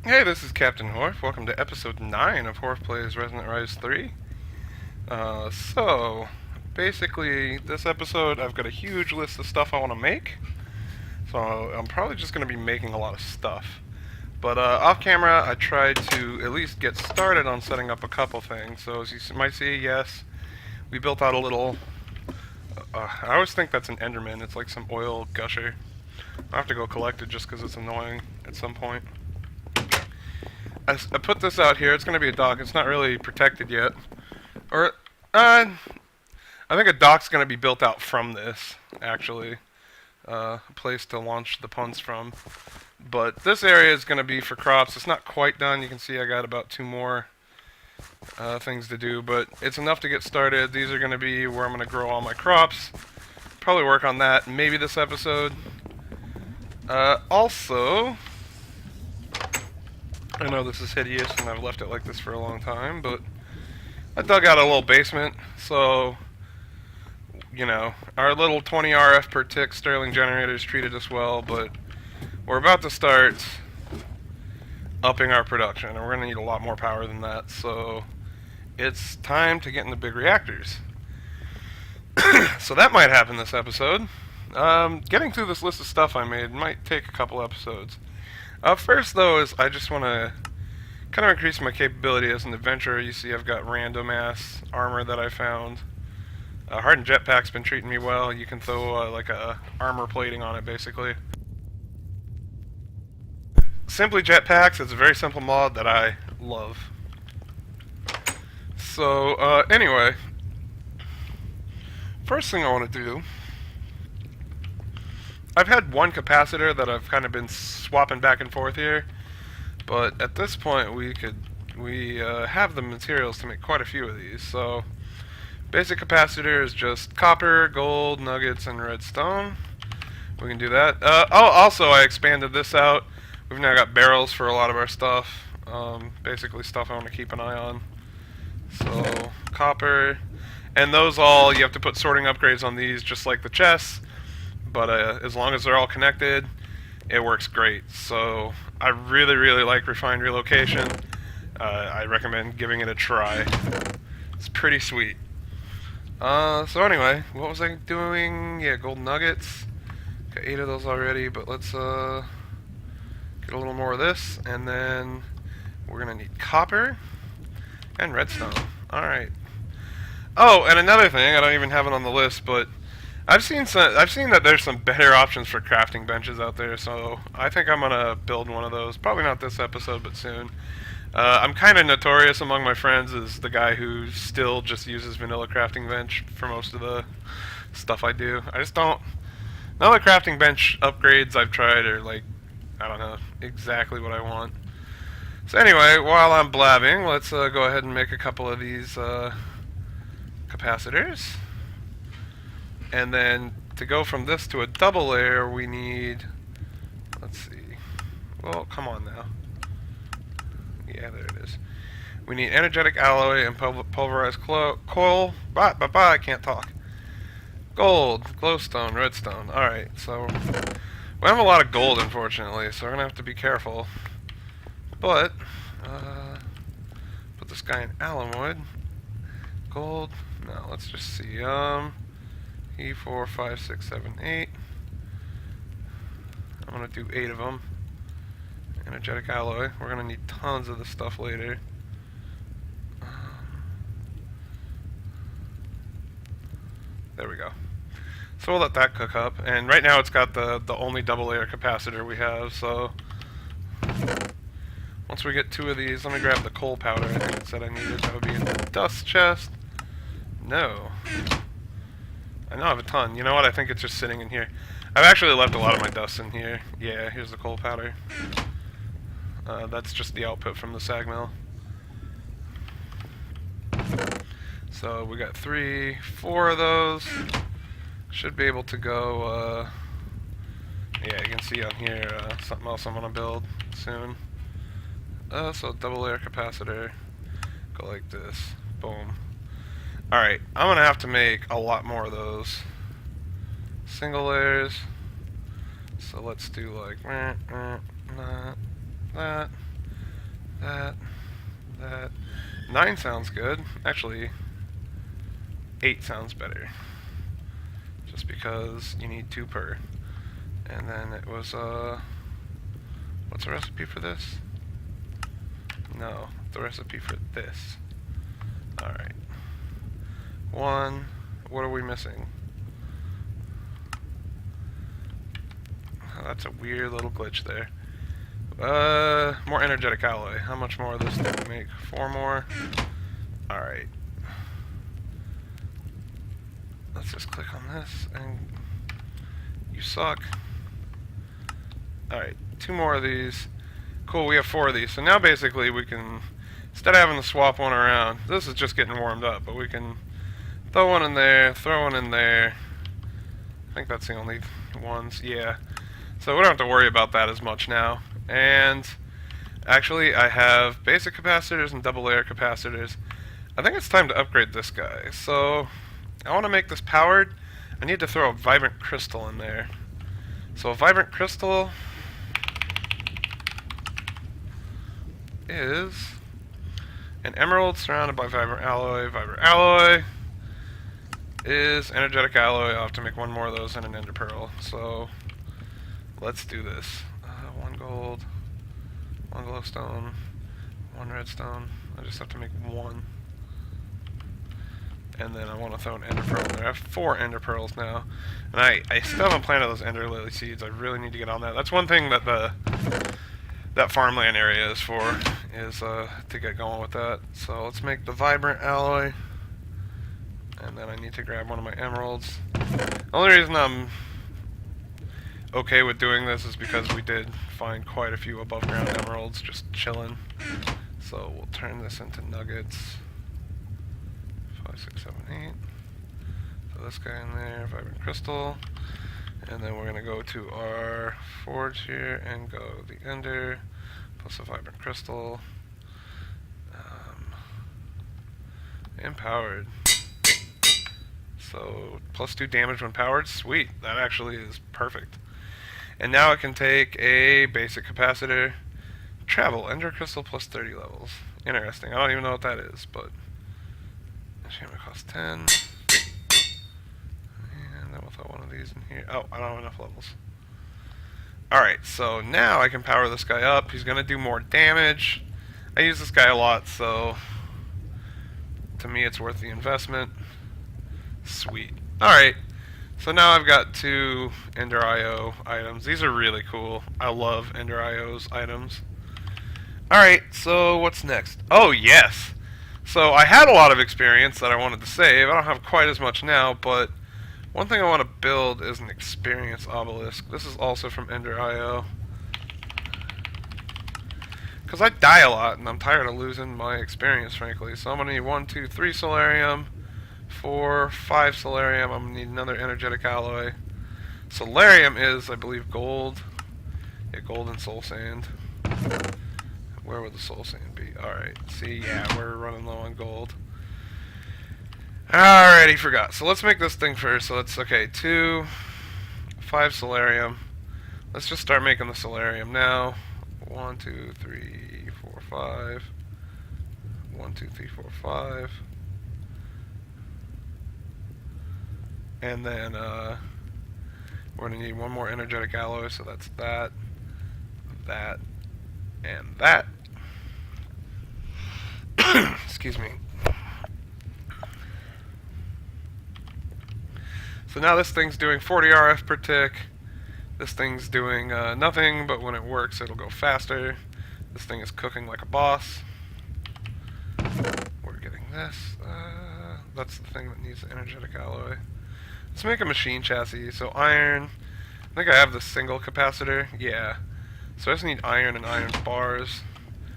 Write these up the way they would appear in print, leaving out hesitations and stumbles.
Hey, this is Captain Horfe. Welcome to episode 9 of Horfe Plays Resonant Rise 3. So, basically, this episode I've got a huge list of stuff I want to make. So, I'm probably just going to be making a lot of stuff. But off camera, I tried to at least get started on setting up a couple things. So, as you might see, yes, we built out a little. I always think that's an Enderman. It's like some oil gusher. I have to go collect it just because it's annoying at some point. I put this out here. It's going to be a dock. It's not really protected yet. Or, I think a dock's going to be built out from this, actually. A place to launch the punts from. But this area is going to be for crops. It's not quite done. You can see I got about 2 more things to do. But it's enough to get started. These are going to be where I'm going to grow all my crops. Probably work on that maybe this episode. Also, I know this is hideous and I've left it like this for a long time, but I dug out a little basement, so, you know, our little 20 RF per tick Sterling generators treated us well, but we're about to start upping our production, and we're going to need a lot more power than that, so it's time to get in the big reactors. So that might happen this episode. Getting through this list of stuff I made might take a couple episodes. First, though, is I just want to kind of increase my capability as an adventurer. You see I've got random ass armor that I found. Hardened jetpack's been treating me well. You can throw like a armor plating on it, basically. Simply jetpacks, it's a very simple mod that I love. So, anyway, first thing I want to do, I've had one capacitor that I've kind of been swapping back and forth here, but at this point we have the materials to make quite a few of these. So basic capacitor is just copper, gold, nuggets, and redstone. We can do that. Also I expanded this out. We've now got barrels for a lot of our stuff. Basically stuff I want to keep an eye on. So copper, and those all, you have to put sorting upgrades on these just like the chests. But as long as they're all connected, it works great. So I really, really like refined relocation. I recommend giving it a try. It's pretty sweet. So anyway, what was I doing? Yeah, gold nuggets. Got 8 of those already, but let's get a little more of this, and then we're gonna need copper and redstone. All right. Oh, and another thing, I don't even have it on the list, but I've seen that there's some better options for crafting benches out there, so I think I'm gonna build one of those. Probably not this episode, but soon. I'm kind of notorious among my friends as the guy who still just uses vanilla crafting bench for most of the stuff I do. I just don't. None of the crafting bench upgrades I've tried are like, I don't know, exactly what I want. So anyway, while I'm blabbing, let's go ahead and make a couple of these capacitors. And then to go from this to a double layer, we need, let's see, well, come on now. Yeah, there it is. We need energetic alloy and pulverized coal. I can't talk. Gold, glowstone, redstone. Alright, so we have a lot of gold, unfortunately, so we're going to have to be careful. But, put this guy in alloy. Gold. No, let's just see. E4, 5, 6, 7, 8. I'm going to do 8 of them. Energetic alloy. We're going to need tons of this stuff later. There we go. So we'll let that cook up. And right now it's got the only double layer capacitor we have, so once we get 2 of these, let me grab the coal powder I think it said I needed. That would be in the dust chest. No. I know I have a ton. You know what? I think it's just sitting in here. I've actually left a lot of my dust in here. Yeah, here's the coal powder. That's just the output from the sag mill. So we got 3, 4 of those. Should be able to go, yeah, you can see on here something else I'm going to build soon. So double layer capacitor. Go like this. Boom. Alright, I'm going to have to make a lot more of those. Single layers. So let's do like that. 9 sounds good. Actually, 8 sounds better. Just because you need 2 per. And then it was, what's the recipe for this? No, the recipe for this. Alright. 1. What are we missing? Oh, that's a weird little glitch there. More energetic alloy. How much more of this do we make? 4 more? Alright. Let's just click on this, and you suck. Alright, 2 more of these. Cool, we have 4 of these. So now basically we can, instead of having to swap one around, this is just getting warmed up, but we can throw one in there, throw one in there. I think that's the only ones, yeah. So we don't have to worry about that as much now. And actually I have basic capacitors and double layer capacitors. I think it's time to upgrade this guy. So I want to make this powered. I need to throw a vibrant crystal in there. So a vibrant crystal is an emerald surrounded by vibrant alloy. Vibrant alloy is energetic alloy. I'll have to make 1 more of those and an ender pearl. So let's do this. 1 gold, 1 glowstone, 1 redstone. I just have to make 1. And then I want to throw an ender pearl in there. I have 4 ender pearls now. And I still haven't planted those ender lily seeds. I really need to get on that. That's one thing that that farmland area is for, is to get going with that. So let's make the vibrant alloy. And then I need to grab one of my emeralds. The only reason I'm okay with doing this is because we did find quite a few above ground emeralds just chilling. So we'll turn this into nuggets. 5, 6, 7, 8. So this guy in there, vibrant crystal. And then we're going to go to our forge here and go the ender plus a vibrant crystal. Empowered. So plus 2 damage when powered. Sweet. That actually is perfect. And now I can take a basic capacitor. Travel. Ender crystal plus 30 levels. Interesting. I don't even know what that is, but enchantment costs 10. And then we'll throw one of these in here. Oh, I don't have enough levels. Alright, so now I can power this guy up. He's going to do more damage. I use this guy a lot, so to me it's worth the investment. Sweet. Alright, so now I've got 2 Ender IO items. These are really cool. I love Ender IO's items. Alright, so what's next? Oh, yes! So I had a lot of experience that I wanted to save. I don't have quite as much now, but one thing I want to build is an experience obelisk. This is also from Ender IO. Because I die a lot, and I'm tired of losing my experience, frankly. So I'm going to need 1, 2, 3 solarium, 4, 5 solarium. I'm going to need another energetic alloy. Solarium is, I believe, gold. Yeah, gold and soul sand. Where would the soul sand be? Alright, see, yeah, we're running low on gold. Alrighty, forgot. So let's make this thing first. So let's, okay, 2, 5 solarium. Let's just start making the solarium now. 1, 2, 3, 4, 5. 1, 2, 3, 4, 5. And then we're going to need 1 more energetic alloy, so that's that, that, and that. Excuse me. So now this thing's doing 40 RF per tick. This thing's doing nothing, but when it works it'll go faster. This thing is cooking like a boss. We're getting this. That's the thing that needs the energetic alloy. Let's make a machine chassis. So iron. I think I have the single capacitor. Yeah. So I just need iron and iron bars.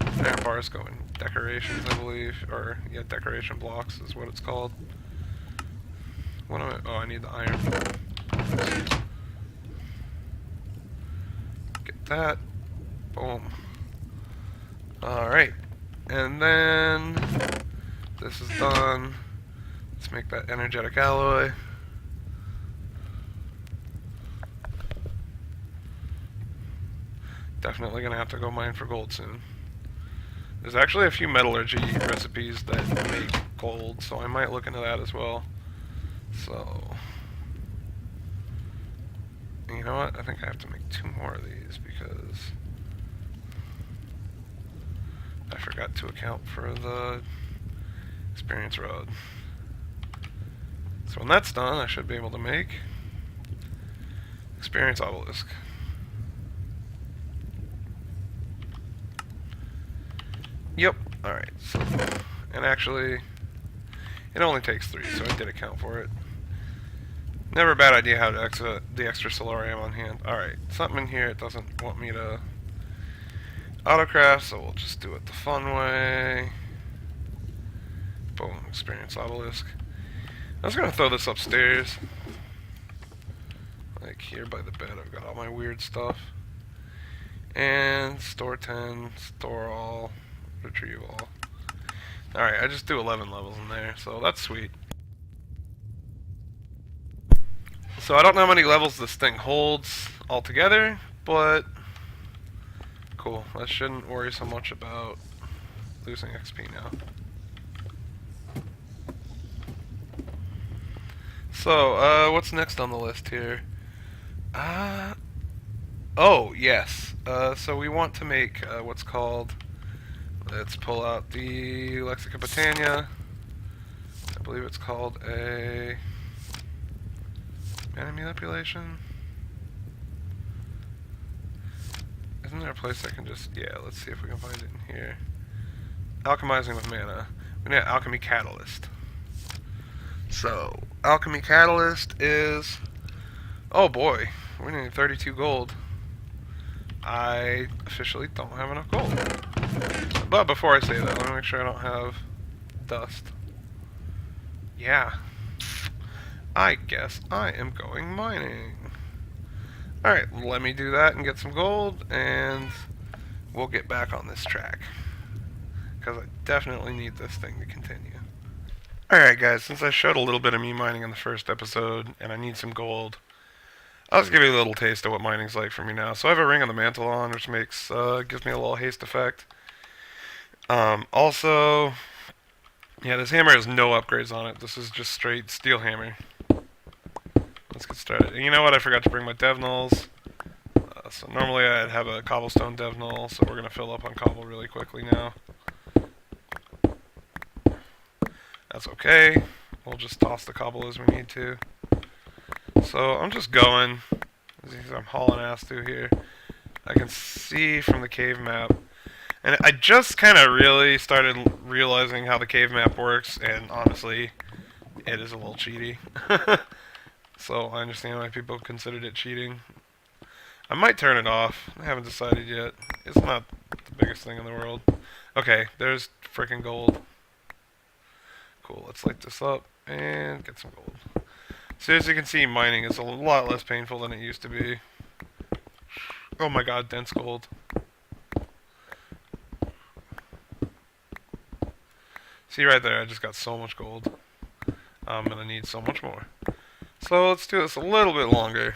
Iron bars go in decorations, I believe. Or, yeah, decoration blocks is what it's called. What am I? Oh, I need the iron. Get that. Boom. Alright. And then this is done. Let's make that energetic alloy. Definitely gonna have to go mine for gold soon. There's actually a few metallurgy recipes that make gold, so I might look into that as well. So, you know what? I think I have to make 2 more of these because I forgot to account for the experience rod. So when that's done, I should be able to make experience obelisk. Yep. Alright, so, and actually, it only takes 3, so I did account for it. Never a bad idea how to the extra solarium on hand. Alright, something in here it doesn't want me to autocraft, so we'll just do it the fun way. Boom, experience obelisk. I was gonna throw this upstairs. Like here by the bed, I've got all my weird stuff. And store 10, store all, retrieve all. Alright, I just do 11 levels in there, so that's sweet. So I don't know how many levels this thing holds altogether, but cool. I shouldn't worry so much about losing XP now. So, what's next on the list here? Oh, yes. So we want to make what's called, let's pull out the Lexica Botania. I believe it's called a mana manipulation. Isn't there a place I can just, yeah, let's see if we can find it in here. Alchemizing with mana. We need an alchemy catalyst. So, alchemy catalyst is, oh boy, we need 32 gold. I officially don't have enough gold. But before I say that, let me make sure I don't have dust. Yeah. I guess I am going mining. Alright, let me do that and get some gold, and we'll get back on this track. Because I definitely need this thing to continue. Alright guys, since I showed a little bit of me mining in the first episode, and I need some gold, I'll just give you a little taste of what mining's like for me now. So I have a ring of the mantle on, which makes gives me a little haste effect. Also, yeah, this hammer has no upgrades on it. This is just straight steel hammer. Let's get started. And you know what? I forgot to bring my dev nulls. So normally I'd have a cobblestone dev null, so we're gonna fill up on cobble really quickly now. That's okay. We'll just toss the cobble as we need to. So I'm just going. As I'm hauling ass through here. I can see from the cave map. And I just kind of really started realizing how the cave map works, and honestly, it is a little cheaty. So I understand why people considered it cheating. I might turn it off. I haven't decided yet. It's not the biggest thing in the world. Okay, there's freaking gold. Cool, let's light this up and get some gold. So as you can see, mining is a lot less painful than it used to be. Oh my god, dense gold. See right there, I just got so much gold. I'm gonna need so much more. So let's do this a little bit longer.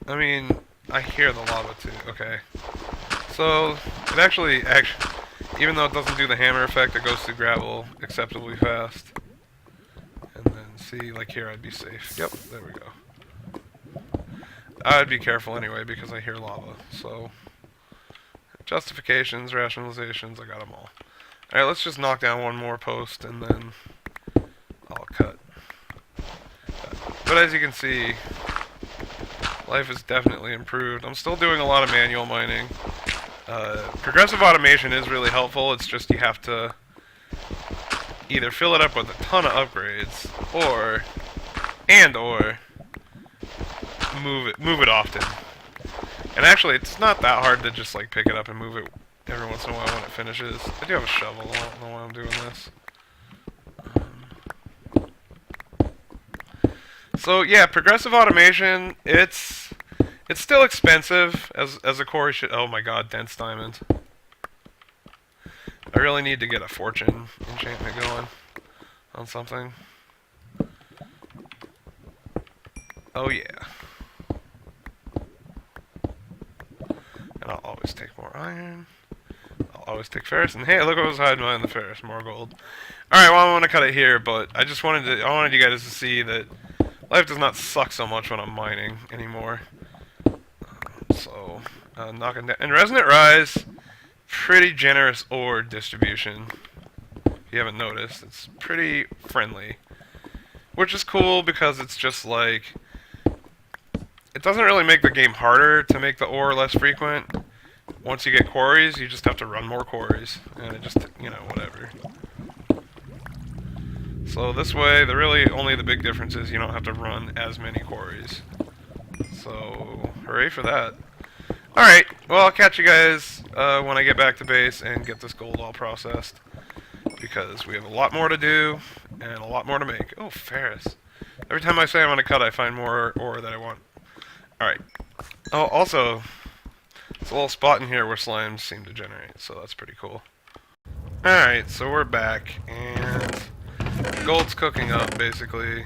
I mean, I hear the lava too. Okay. So it actually, even though it doesn't do the hammer effect, it goes through gravel acceptably fast. And then see, like here, I'd be safe. Yep, there we go. I'd be careful anyway because I hear lava. So justifications, rationalizations, I got them all. Alright, let's just knock down one more post and then I'll cut. But as you can see, life has definitely improved. I'm still doing a lot of manual mining. Progressive automation is really helpful. It's just you have to either fill it up with a ton of upgrades or move it often. And actually, it's not that hard to just like pick it up and move it every once in a while when it finishes. I do have a shovel. I don't know why I'm doing this. So yeah, progressive automation. It's still expensive as a core. Oh my god, dense diamond. I really need to get a fortune enchantment going on something. Oh yeah. And I'll always take more iron. I'll always take ferrous. And hey, look what was hiding behind the ferrous. More gold. Alright, well, I want to cut it here, but I just wanted you guys to see that life does not suck so much when I'm mining anymore. So, knocking down. And Resonant Rise, pretty generous ore distribution. If you haven't noticed, it's pretty friendly. Which is cool because it's just like, it doesn't really make the game harder to make the ore less frequent. Once you get quarries, you just have to run more quarries. And it just, you know, whatever. So this way, only the big difference is you don't have to run as many quarries. So, hooray for that. Alright, well, I'll catch you guys when I get back to base and get this gold all processed. Because we have a lot more to do, and a lot more to make. Oh, ferrous. Every time I say I'm going to cut, I find more ore that I want. Alright. Oh, also, there's a little spot in here where slimes seem to generate, so that's pretty cool. Alright, so we're back, and gold's cooking up, basically.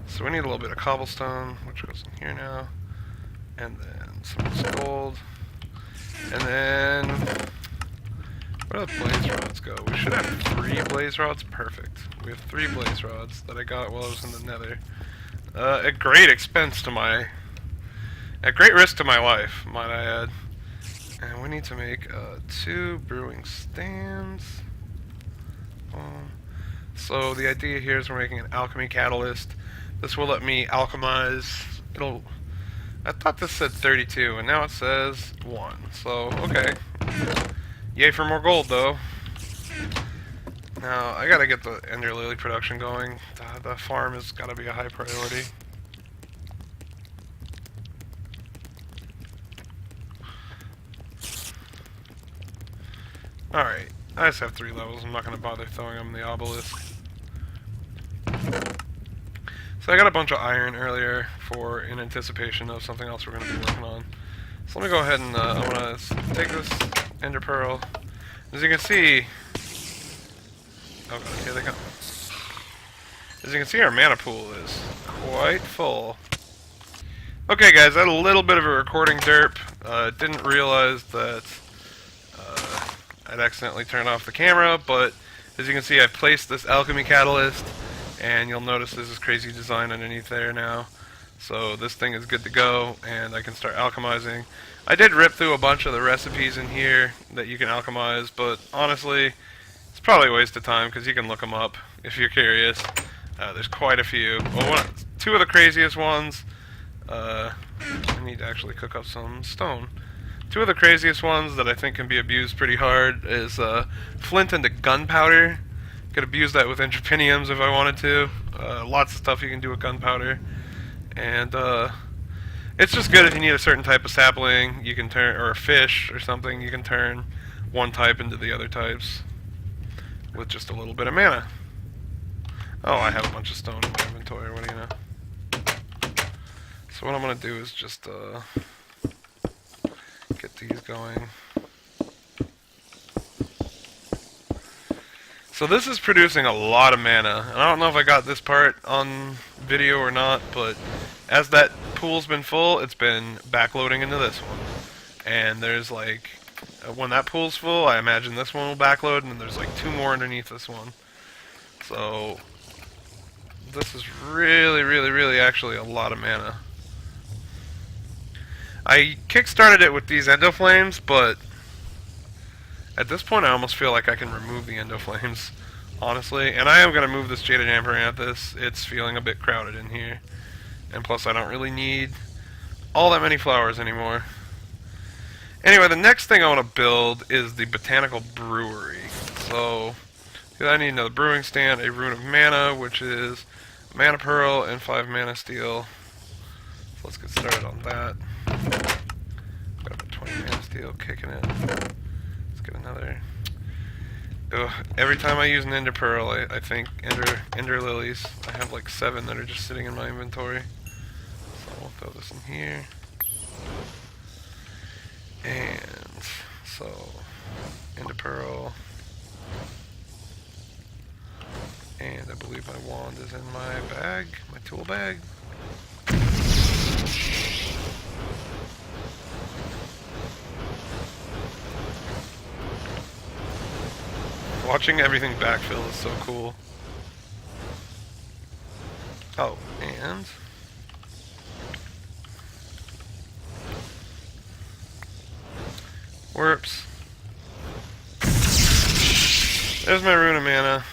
So we need a little bit of cobblestone, which goes in here now. And then some of this gold. And then, where do the blaze rods go? We should have 3 blaze rods. Perfect. We have 3 blaze rods that I got while I was in the nether. At great expense to my... At great risk to my life, might I add. And we need to make 2 brewing stands. So the idea here is we're making an alchemy catalyst. This will let me alchemize. I thought this said 32, and now it says 1. So, okay. Yay for more gold, though. Now, I gotta get the Ender Lily production going. The farm has gotta be a high priority. Alright, I just have 3 levels. I'm not gonna bother throwing them the obelisk. So I got a bunch of iron earlier in anticipation of something else we're going to be working on. So let me go ahead and I'm going to take this ender pearl. As you can see... Oh god, here they come. As you can see, our mana pool is quite full. Okay guys, I had a little bit of a recording derp. Didn't realize that I'd accidentally turned off the camera, but as you can see, I've placed this alchemy catalyst. And you'll notice there's this crazy design underneath there now. So this thing is good to go, and I can start alchemizing. I did rip through a bunch of the recipes in here that you can alchemize, but honestly, it's probably a waste of time, because you can look them up if you're curious. There's quite a few. Well, 2 of the craziest ones, I need to actually cook up some stone. 2 of the craziest ones that I think can be abused pretty hard is flint into gunpowder. Could abuse that with entrepiniums if I wanted to. Lots of stuff you can do with gunpowder. And it's just good if you need a certain type of sapling, you can turn, or a fish or something, you can turn one type into the other types with just a little bit of mana. Oh, I have a bunch of stone in my inventory, what do you know? So what I'm going to do is just get these going. So this is producing a lot of mana, and I don't know if I got this part on video or not, but as that pool's been full, it's been backloading into this one. And there's like, when that pool's full, I imagine this one will backload, and then there's like 2 more underneath this one. So this is really actually a lot of mana. I kickstarted it with these endo flames, but at this point, I almost feel like I can remove the endo flames, honestly. And I am going to move this jaded amaranthus. It's feeling a bit crowded in here. And plus, I don't really need all that many flowers anymore. Anyway, the next thing I want to build is the Botanical Brewery. So, I need another brewing stand, a rune of mana, which is mana pearl and 5 mana steel. So let's get started on that. Got a 20 mana steel kicking it. Get another. Ugh, every time I use an ender pearl, I think ender lilies. I have like 7 that are just sitting in my inventory. So we'll throw this in here. And so ender pearl. And I believe my wand is in my bag, my tool bag. Watching everything backfill is so cool. Oh, and Whoops. There's my Rune of Mana.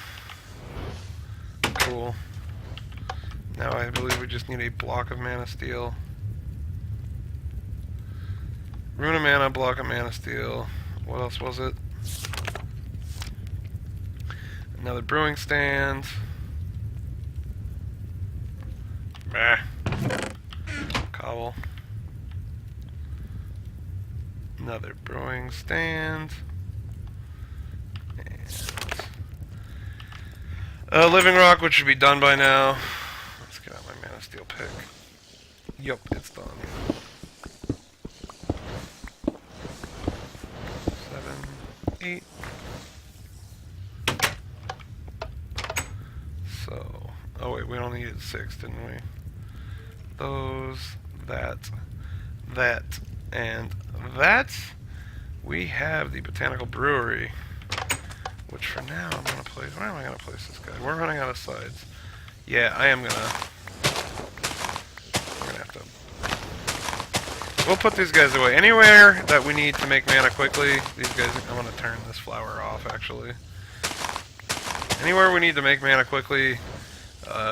Cool. Now I believe we just need a block of Mana Steel. Rune of Mana, block of Mana Steel. What else was it? Another Brewing Stand. Bah. Cobble. Another Brewing Stand. And Living Rock, which should be done by now. Let's get out my Mana Steel pick. Yup, it's done. 7, 8. So, oh wait, we only needed 6, didn't we? Those, that, and that. We have the Botanical Brewery, which for now I'm gonna place. Where am I gonna place this guy? We're running out of sides. Yeah, I am gonna. We're gonna have to. We'll put these guys away. Anywhere that we need to make mana quickly, these guys. I'm gonna turn this flower off actually. Anywhere we need to make mana quickly,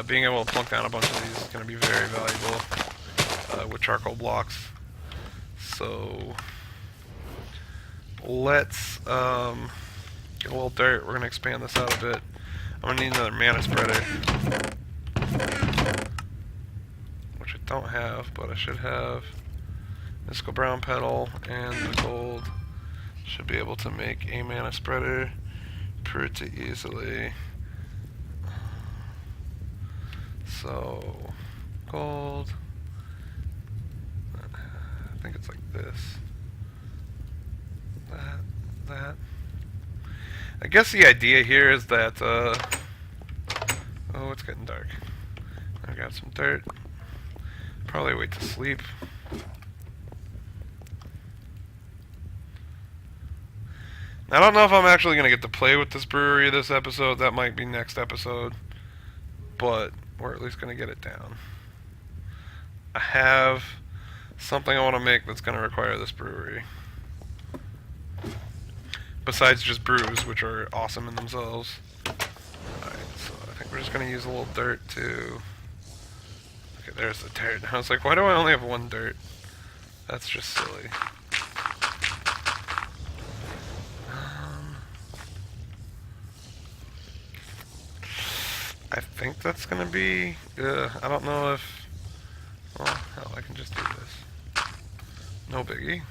being able to plunk down a bunch of these is going to be very valuable with charcoal blocks. So let's get a little dirt. We're going to expand this out a bit. I'm going to need another mana spreader, which I don't have, but I should have. Mystical Brown Petal and the gold should be able to make a mana spreader pretty easily. So, gold. I think it's like this. That. I guess the idea here is that, oh, it's getting dark. I got some dirt. Probably wait to sleep. I don't know if I'm actually going to get to play with this brewery this episode. That might be next episode. But we're at least going to get it down. I have something I want to make that's going to require this brewery. Besides just brews, which are awesome in themselves. Alright, so I think we're just going to use a little dirt to... Okay, there's the dirt. I was like, why do I only have one dirt? That's just silly. I think that's gonna be, I don't know if, well, hell, I can just do this. No biggie.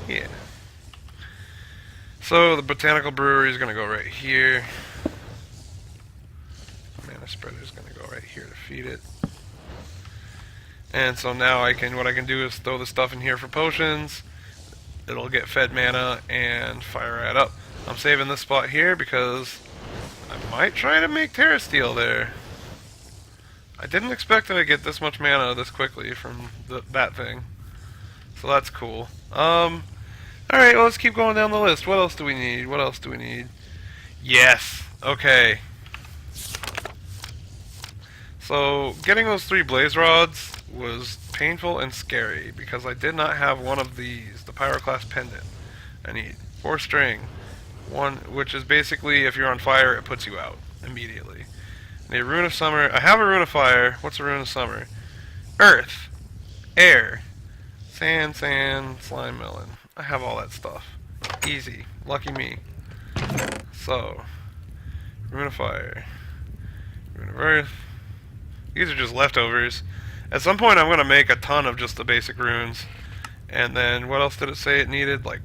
Yeah. So, the Botanical Brewery is gonna go right here. Mana Spreader is gonna go right here to feed it. And so now what I can do is throw the stuff in here for potions. It'll get fed mana and fire right up. I'm saving this spot here because I might try to make Terra Steel there. I didn't expect that I'd get this much mana this quickly from that thing. So that's cool. Alright, well, let's keep going down the list. What else do we need? What else do we need? Yes! Okay. So, getting those 3 blaze rods was painful and scary because I did not have one of these, the Pyroclast Pendant. I need 4 string. One, which is basically, if you're on fire, it puts you out immediately. A Rune of Summer. I have a Rune of Fire. What's a Rune of Summer? Earth, air, sand, slime, melon. I have all that stuff. Easy. Lucky me. So, Rune of Fire, Rune of Earth. These are just leftovers. At some point, I'm going to make a ton of just the basic runes. And then, what else did it say it needed? Like,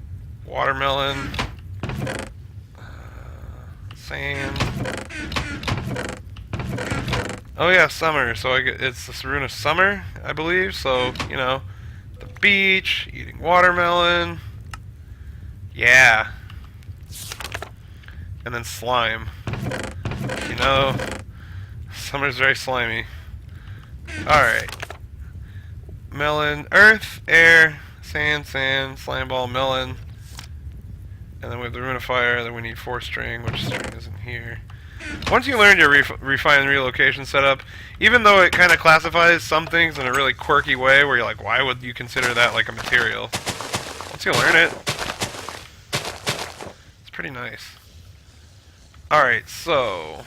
watermelon. Sand. Oh yeah, summer. So it's this Rune of Summer, I believe. So, you know, the beach, eating watermelon. Yeah. And then slime. You know, summer's very slimy. Alright. melon, earth, air, sand, sand, slime ball, melon. And then we have the Rune of Fire, then we need 4 string, which string isn't here. Once you learn your refine and relocation setup, even though it kind of classifies some things in a really quirky way, where you're like, why would you consider that like a material? Once you learn it, it's pretty nice. Alright, so...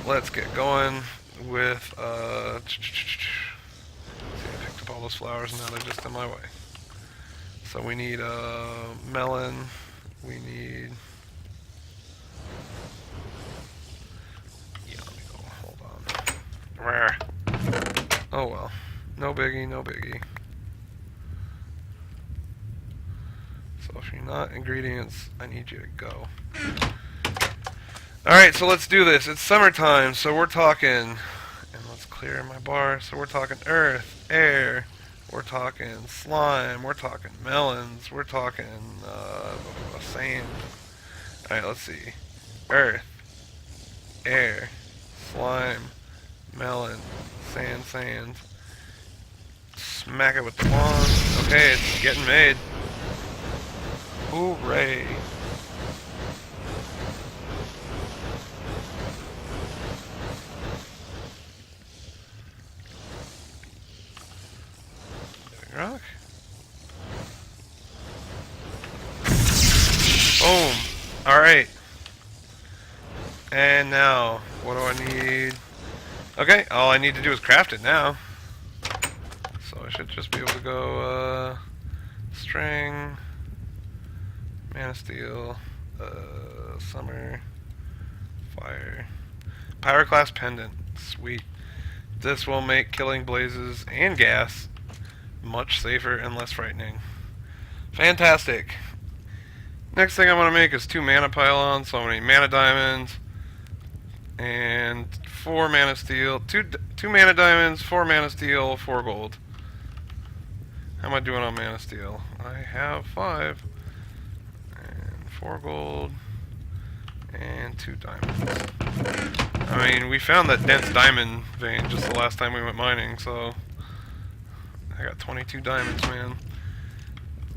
let's get going with, see, I picked up all those flowers and now they're just in my way. So we need melon, we need... yeah, let me go, hold on. Rare. Oh well, no biggie, no biggie. So if you're not ingredients, I need you to go. Alright, so let's do this. It's summertime, so we're talking, and let's clear my bar, so we're talking earth, air, we're talking slime, we're talking melons, we're talking sand. Alright, let's see. Earth, air, slime, melon, sand, sand. Smack it with the wand. Okay, it's getting made. Hooray. Rock. Boom. Alright. And now, what do I need? Okay, all I need to do is craft it now. So I should just be able to go, string, mana steel, summer, fire, pyroclast pendant. Sweet. This will make killing blazes and gas much safer and less frightening. Fantastic. Next thing I want to make is 2 mana pylons, so I'm going to need mana diamonds and 4 mana steel. 2 mana diamonds, 4 mana steel, 4 gold. How am I doing on mana steel? I have 5 and 4 gold and 2 diamonds. I mean, we found that dense diamond vein just the last time we went mining, so I got 22 diamonds, man.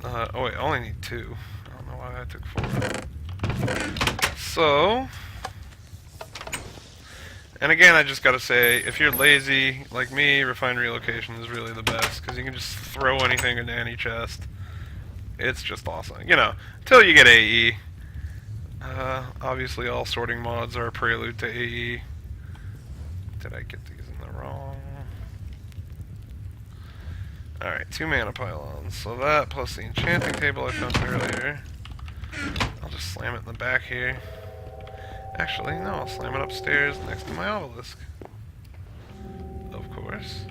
Oh wait, I only need 2. I don't know why I took 4. So, and again, I just gotta say, if you're lazy, like me, refined relocation is really the best, because you can just throw anything into any chest. It's just awesome. You know, until you get AE. Obviously all sorting mods are a prelude to AE. Did I get these in the wrong? Alright, 2 mana pylons. So that plus the enchanting table I found earlier. I'll just slam it in the back here. Actually, no, I'll slam it upstairs next to my obelisk. Of course.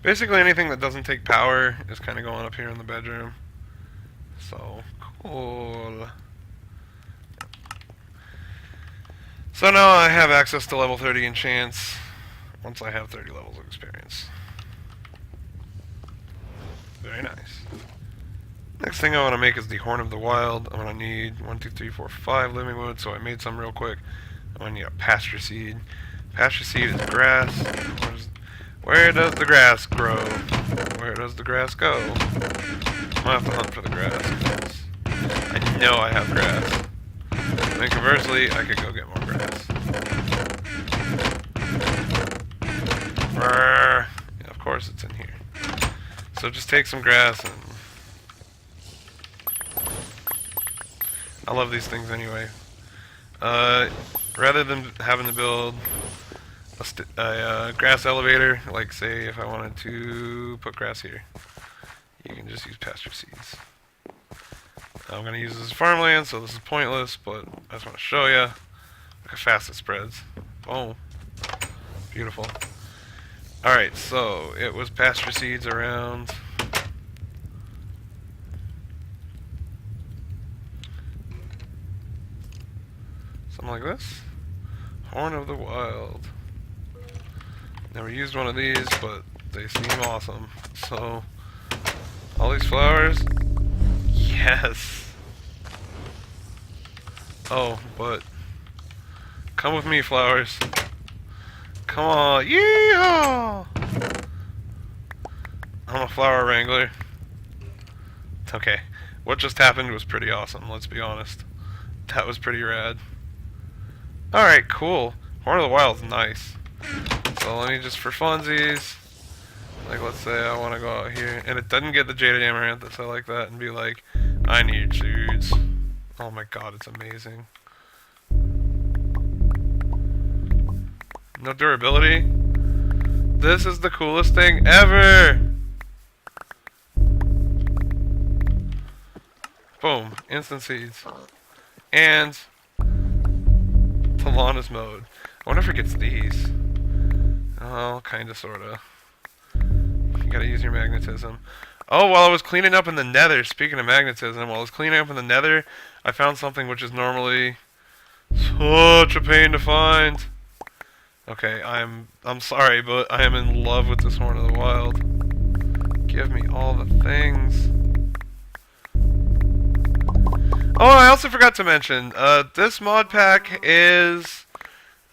Basically anything that doesn't take power is kind of going up here in the bedroom. So, cool. So now I have access to level 30 enchants once I have 30 levels of experience. Very nice. Next thing I want to make is the Horn of the Wild. I'm going to need 1, 2, 3, 4, 5 living wood, so I made some real quick. I'm going to need a pasture seed. Pasture seed is grass. Where does the grass grow? Where does the grass go? I'm gonna have to hunt for the grass, because I know I have grass. And then conversely, I could go get more grass. Brrr. Yeah, of course it's in here. So just take some grass and... I love these things anyway. Rather than having to build a grass elevator, like say if I wanted to put grass here, you can just use pasture seeds. I'm going to use this as farmland, so this is pointless, but I just want to show you how fast it spreads. Boom. Beautiful. Alright, so it was pasture seeds around. Something like this. Horn of the Wild. Never used one of these, but they seem awesome. So, all these flowers, Yes. Oh, but come with me, flowers. Come on, yeehaw! I'm a flower wrangler. Okay, what just happened was pretty awesome, let's be honest. That was pretty rad. Alright, cool. Horn of the Wild's nice. So let me just, for funsies, like let's say I want to go out here, and it doesn't get the Jaded Amaranthus, I like that, and be like, I need seeds. Oh my god, it's amazing. No durability? This is the coolest thing ever! Boom, instant seeds. And the lawn is mowed. I wonder if it gets these. Oh, kinda, sorta. You gotta use your magnetism. Oh, while I was cleaning up in the nether, speaking of magnetism, while I was cleaning up in the nether, I found something which is normally such a pain to find. Okay, I'm sorry, but I am in love with this Horn of the Wild. Give me all the things. Oh, I also forgot to mention, this mod pack is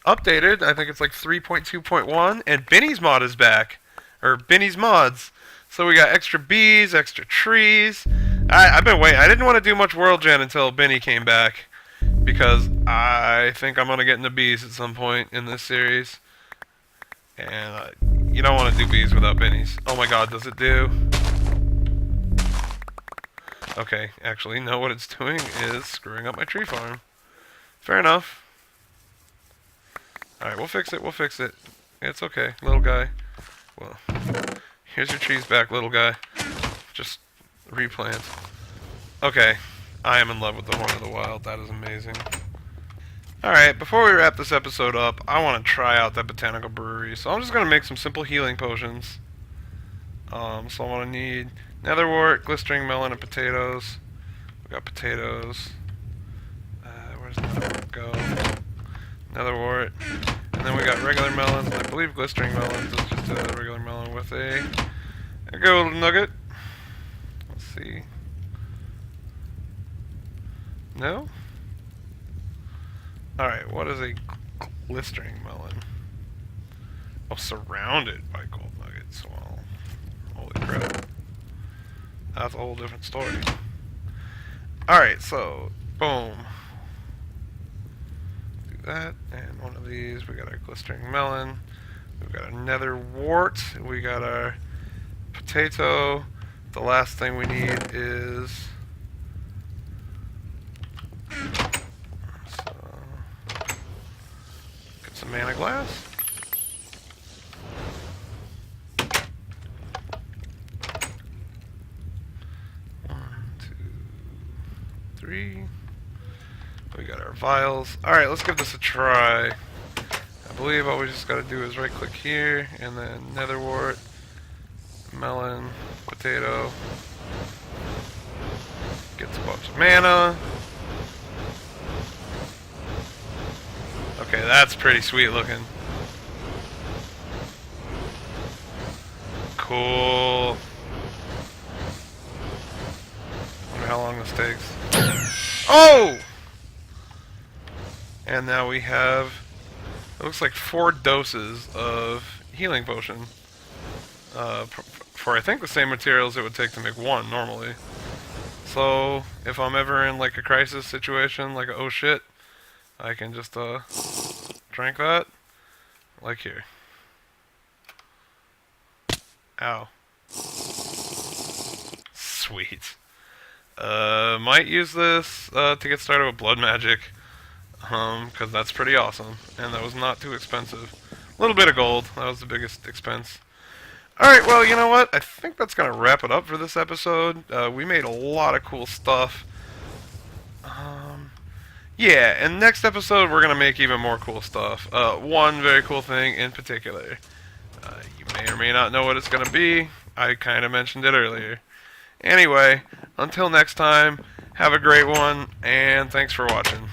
updated. I think it's like 3.2.1, and Benny's mod is back. Or Benny's mods. So we got extra bees, extra trees. I've been waiting. I didn't want to do much world gen until Benny came back, because I think I'm going to get into bees at some point in this series. And you don't want to do bees without Benny's. Oh my god, does it do? Okay, actually, no, what it's doing is screwing up my tree farm. Fair enough. Alright, we'll fix it, we'll fix it. It's okay, little guy. Well, here's your trees back, little guy. Just replant. Okay, I am in love with the Horn of the Wild. That is amazing. Alright, before we wrap this episode up, I want to try out that botanical brewery. So I'm just going to make some simple healing potions. So I want to need netherwort, glistering melon, and potatoes. We got potatoes. Where's netherwort go? Netherwort. And then we got regular melons, and I believe glistering melons is just a regular melon with a gold nugget. Let's see. No? Alright, what is a glistering melon? Oh, surrounded by gold nuggets. Well, holy crap. That's a whole different story. Alright, so, boom. Do that, and one of these. We got our glistering melon. We've got a nether wart. We got our potato. The last thing we need is... get some mana glass. We got our vials. Alright, let's give this a try. I believe all we just gotta do is right click here, and then netherwort, melon, potato. Gets a bunch of mana. Okay, that's pretty sweet looking. Cool. Wonder how long this takes. Oh! And now we have, it looks like 4 doses of healing potion. For I think the same materials it would take to make 1 normally. So, if I'm ever in like a crisis situation, like a oh shit, I can just drink that, like here. Ow. Sweet. Might use this to get started with blood magic, because that's pretty awesome, and that was not too expensive. A little bit of gold, that was the biggest expense. Alright, well, you know what? I think that's going to wrap it up for this episode. We made a lot of cool stuff. Yeah, and next episode we're going to make even more cool stuff. One very cool thing in particular. You may or may not know what it's going to be. I kind of mentioned it earlier. Anyway, until next time, have a great one, and thanks for watching.